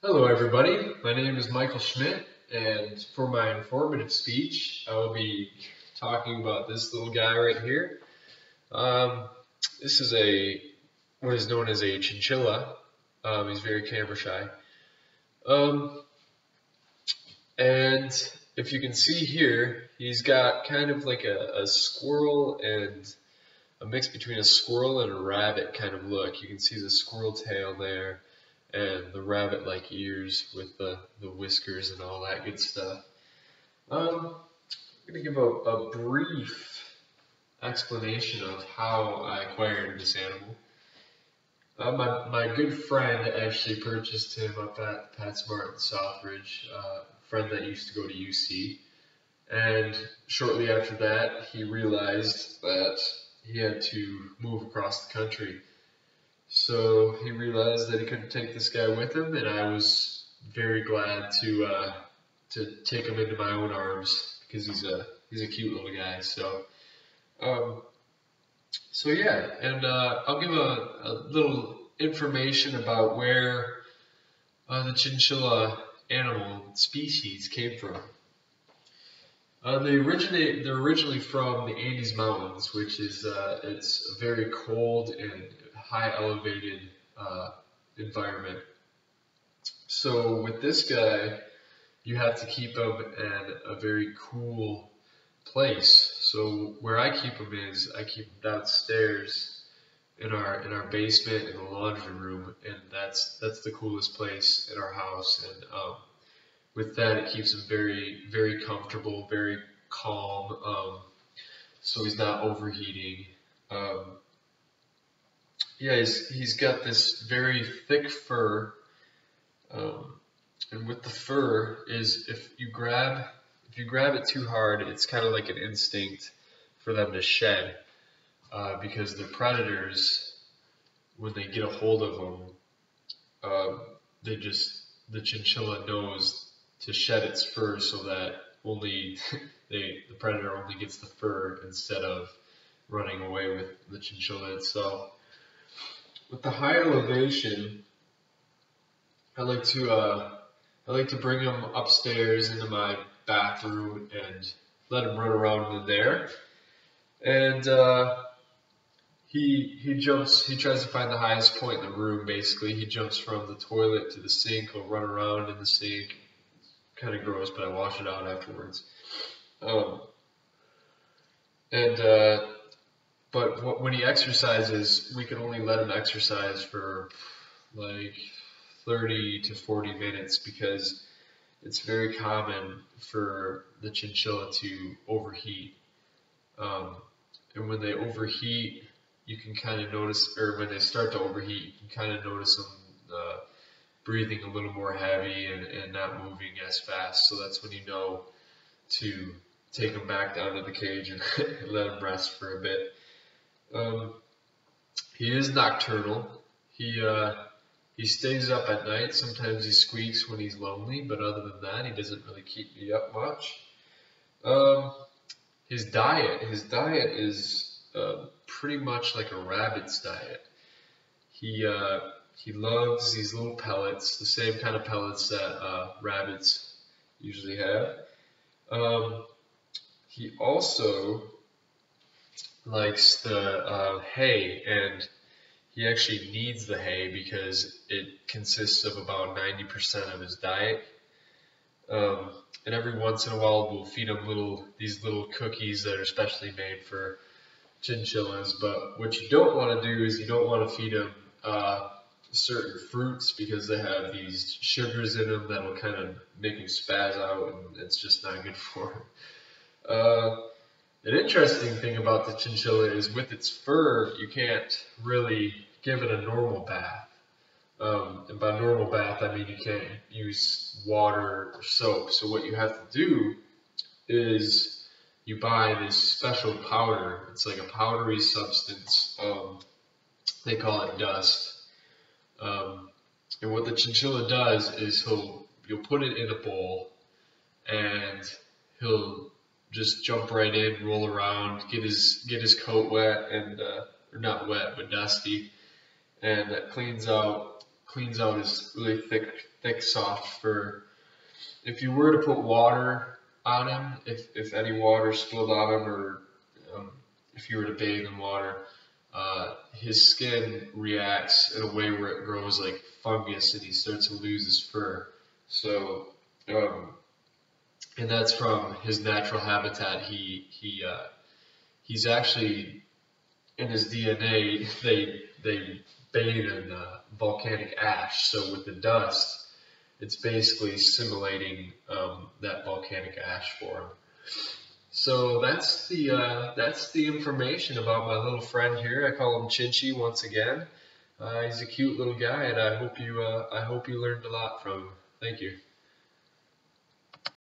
Hello everybody, my name is Michael Schmidt, and for my informative speech I will be talking about this little guy right here. This is what is known as a chinchilla. He's very camera shy. And if you can see here, he's got kind of like a squirrel and a mix between a squirrel and a rabbit kind of look. You can see the squirrel tail there and the rabbit-like ears with the whiskers and all that good stuff. I'm going to give a brief explanation of how I acquired this animal. My good friend actually purchased him up at PetSmart in Southridge, a friend that used to go to UC. And shortly after that, he realized that he had to move across the country. So he realized that he couldn't take this guy with him, and I was very glad to take him into my own arms because he's a cute little guy. So yeah, and I'll give a little information about where the chinchilla animal species came from. They're originally from the Andes Mountains, which is it's a very cold and high elevated environment. So with this guy, you have to keep him in a very cool place. So where I keep him is I keep him downstairs in our basement in the laundry room, and that's the coolest place in our house. And with that, it keeps him very comfortable, very calm, so he's not overheating. Yeah, he's got this very thick fur, and with the fur is if you grab it too hard, it's kind of like an instinct for them to shed, because the predators, when they get a hold of them, the chinchilla knows to shed its fur so that only the predator only gets the fur instead of running away with the chinchilla itself. With the high elevation, I like to bring him upstairs into my bathroom and let him run around in there. And he tries to find the highest point in the room. Basically, he jumps from the toilet to the sink. He'll run around in the sink. Kind of gross, but I wash it out afterwards. But when he exercises, we can only let him exercise for like 30 to 40 minutes because it's very common for the chinchilla to overheat. And when they overheat, you can kind of notice, or when they start to overheat, you can kind of notice them breathing a little more heavy and not moving as fast. So that's when you know to take him back down to the cage and let him rest for a bit. He is nocturnal. He stays up at night. Sometimes he squeaks when he's lonely, but other than that, he doesn't really keep me up much. His diet is pretty much like a rabbit's diet. He loves these little pellets, the same kind of pellets that rabbits usually have. He also likes the hay, and he actually needs the hay because it consists of about 90% of his diet. And every once in a while we'll feed him these little cookies that are specially made for chinchillas. But what you don't want to do is you don't want to feed him certain fruits because they have these sugars in them that'll kind of make him spaz out, and it's just not good for him. An interesting thing about the chinchilla is with its fur, you can't really give it a normal bath. And by normal bath, I mean you can't use water or soap. So what you have to do is you buy this special powder. It's like a powdery substance. They call it dust. And what the chinchilla does is you'll put it in a bowl, and he'll just jump right in, roll around, get his coat wet, and or not wet but dusty, and that cleans out cleans out his really thick, soft fur. If you were to put water on him, if any water spilled on him, or if you were to bathe in water, his skin reacts in a way where it grows like fungus and he starts to lose his fur. So, and that's from his natural habitat. He's actually, in his DNA, they bathe in volcanic ash. So with the dust, it's basically simulating that volcanic ash for him. So that's the information about my little friend here. I call him Chinchi once again. He's a cute little guy, and I hope you learned a lot from him. Thank you.